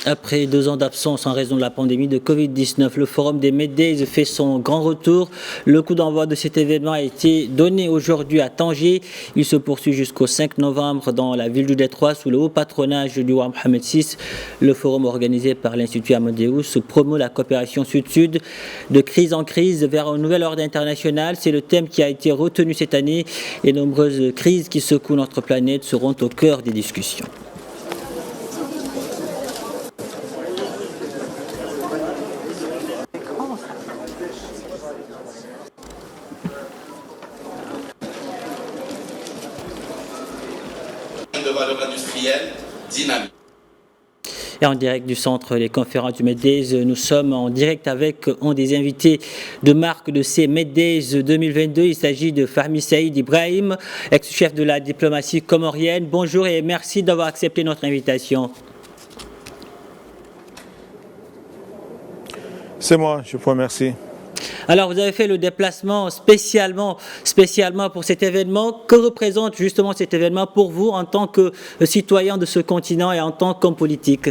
Après 2 ans d'absence en raison de la pandémie de Covid-19, le Forum des Meddays fait son grand retour. Le coup d'envoi de cet événement a été donné aujourd'hui à Tanger. Il se poursuit jusqu'au 5 novembre dans la ville du Détroit sous le haut patronage du roi Mohamed VI. Le forum organisé par l'Institut Amadeus promeut la coopération sud-sud de crise en crise vers un nouvel ordre international. C'est le thème qui a été retenu cette année. Les nombreuses crises qui secouent notre planète seront au cœur des discussions. De valeur industrielle dynamique. Et en direct du centre des conférences du Meddays, nous sommes en direct avec un des invités de marque de ces Meddays 2022. Il s'agit de Fahmi Saïd Ibrahim, ex-chef de la diplomatie comorienne. Bonjour et merci d'avoir accepté notre invitation. C'est moi, je vous remercie. Alors, vous avez fait le déplacement spécialement pour cet événement. Que représente justement cet événement pour vous en tant que citoyen de ce continent et en tant qu'homme politique?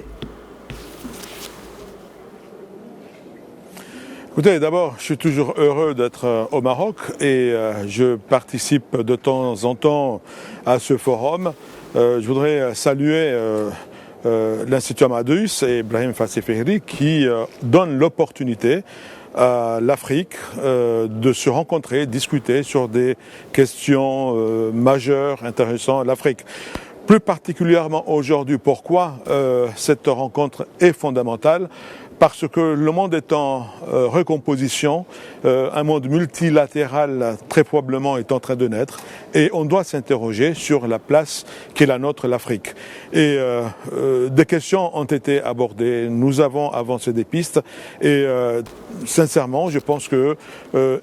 Écoutez, d'abord, je suis toujours heureux d'être au Maroc et je participe de temps en temps à ce forum. Je voudrais saluer l'Institut Amadeus et Brahim Fassi Fihri qui donnent l'opportunité à l'Afrique de se rencontrer, discuter sur des questions majeures, intéressantes à l'Afrique. Plus particulièrement aujourd'hui, pourquoi cette rencontre est fondamentale? Parce que le monde est en recomposition, un monde multilatéral très probablement est en train de naître et on doit s'interroger sur la place qu'est la nôtre, l'Afrique. Et des questions ont été abordées, nous avons avancé des pistes et sincèrement je pense que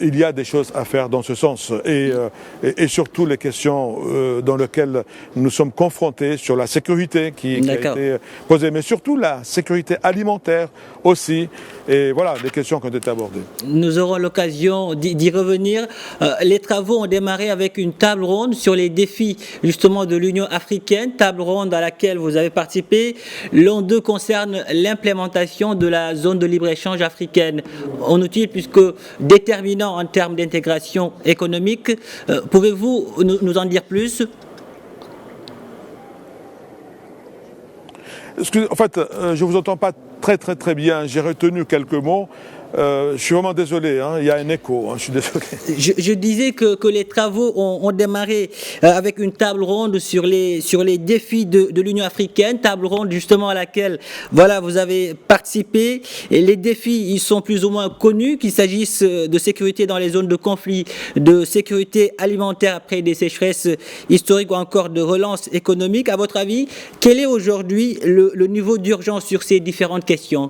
il y a des choses à faire dans ce sens et surtout les questions dans lesquelles nous sommes confrontés sur la sécurité qui a été posée, mais surtout la sécurité alimentaire aussi, et voilà, des questions qui ont été abordées. Nous aurons l'occasion d'y revenir. Les travaux ont démarré avec une table ronde sur les défis justement de l'Union africaine, table ronde à laquelle vous avez participé. L'un d'eux concerne l'implémentation de la zone de libre-échange africaine, un outil puisque déterminant en termes d'intégration économique. Pouvez-vous nous en dire plus? En fait, je ne vous entends pas très bien. J'ai retenu quelques mots. Je suis vraiment désolé, hein, il y a un écho, hein, je suis désolé. Je disais que les travaux ont démarré avec une table ronde sur les défis de l'Union africaine, table ronde justement à laquelle voilà, vous avez participé. Et les défis, ils sont plus ou moins connus, qu'il s'agisse de sécurité dans les zones de conflit, de sécurité alimentaire après des sécheresses historiques ou encore de relance économique. À votre avis, quel est aujourd'hui le niveau d'urgence sur ces différentes questions?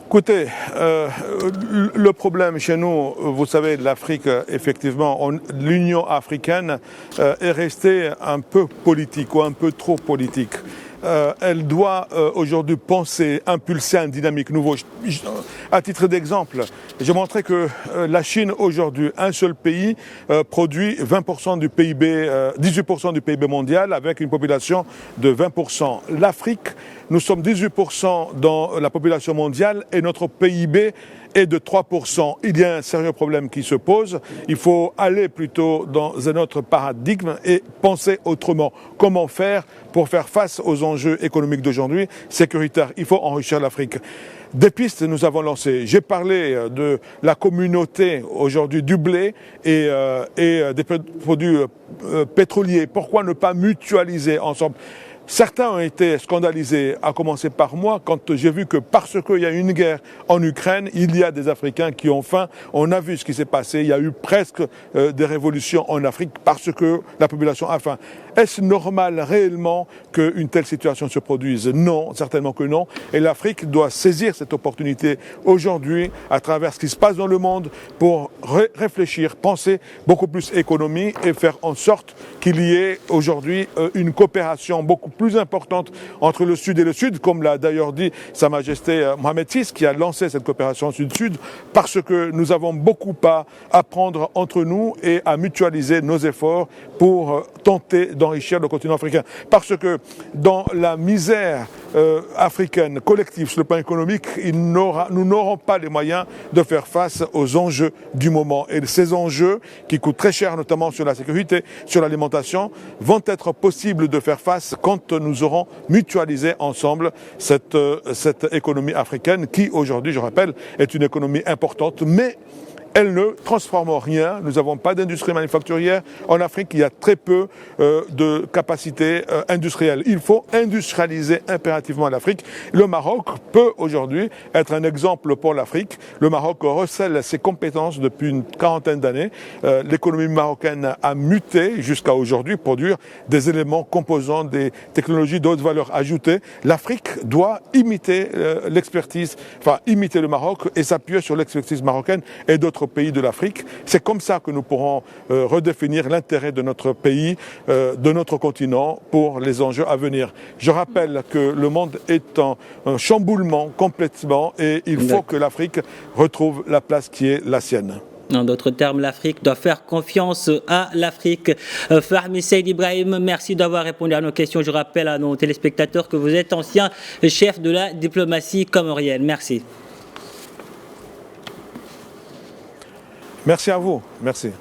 Écoutez, le problème chez nous, vous savez, l'Afrique, effectivement, l'Union africaine est restée un peu politique ou un peu trop politique. Elle doit aujourd'hui penser, impulser une dynamique nouveau. À titre d'exemple, j'ai montré que la Chine aujourd'hui, un seul pays, produit 20% du PIB, 18% du PIB mondial avec une population de 20%. L'Afrique, nous sommes 18% dans la population mondiale et notre PIB est de 3%. Il y a un sérieux problème qui se pose. Il faut aller plutôt dans un autre paradigme et penser autrement. Comment faire pour faire face aux enjeux économiques d'aujourd'hui, sécuritaires? Il faut enrichir l'Afrique. Des pistes nous avons lancées. J'ai parlé de la communauté aujourd'hui du blé et des produits pétroliers. Pourquoi ne pas mutualiser ensemble? Certains ont été scandalisés, à commencer par moi, quand j'ai vu que parce qu'il y a une guerre en Ukraine, il y a des Africains qui ont faim. On a vu ce qui s'est passé. Il y a eu presque des révolutions en Afrique parce que la population a faim. Est-ce normal réellement qu'une telle situation se produise? Non, certainement que non. Et l'Afrique doit saisir cette opportunité aujourd'hui à travers ce qui se passe dans le monde pour réfléchir, penser beaucoup plus économie et faire en sorte qu'il y ait aujourd'hui une coopération beaucoup plus importante entre le Sud et le Sud, comme l'a d'ailleurs dit Sa Majesté Mohamed VI, qui a lancé cette coopération Sud-Sud, parce que nous avons beaucoup à apprendre entre nous et à mutualiser nos efforts pour tenter d'enrichir le continent africain. Parce que dans la misère africaine collective sur le plan économique, nous n'aurons pas les moyens de faire face aux enjeux du moment. Et ces enjeux, qui coûtent très cher, notamment sur la sécurité, sur l'alimentation, vont être possibles de faire face quand nous aurons mutualisé ensemble cette économie africaine qui, aujourd'hui, je rappelle, est une économie importante, mais elle ne transforme rien. Nous n'avons pas d'industrie manufacturière. En Afrique, il y a très peu de capacités industrielles. Il faut industrialiser impérativement l'Afrique. Le Maroc peut aujourd'hui être un exemple pour l'Afrique. Le Maroc recèle ses compétences depuis une quarantaine d'années. L'économie marocaine a muté jusqu'à aujourd'hui, produire des éléments composants, des technologies de haute valeur ajoutée. L'Afrique doit imiter l'expertise, enfin imiter le Maroc et s'appuyer sur l'expertise marocaine et d'autres pays de l'Afrique. C'est comme ça que nous pourrons redéfinir l'intérêt de notre pays, de notre continent pour les enjeux à venir. Je rappelle que le monde est en chamboulement complètement et il faut que l'Afrique retrouve la place qui est la sienne. En d'autres termes, l'Afrique doit faire confiance à l'Afrique. Fahmi Saïd Ibrahim, merci d'avoir répondu à nos questions. Je rappelle à nos téléspectateurs que vous êtes ancien chef de la diplomatie comorienne. Merci. Merci à vous. Merci.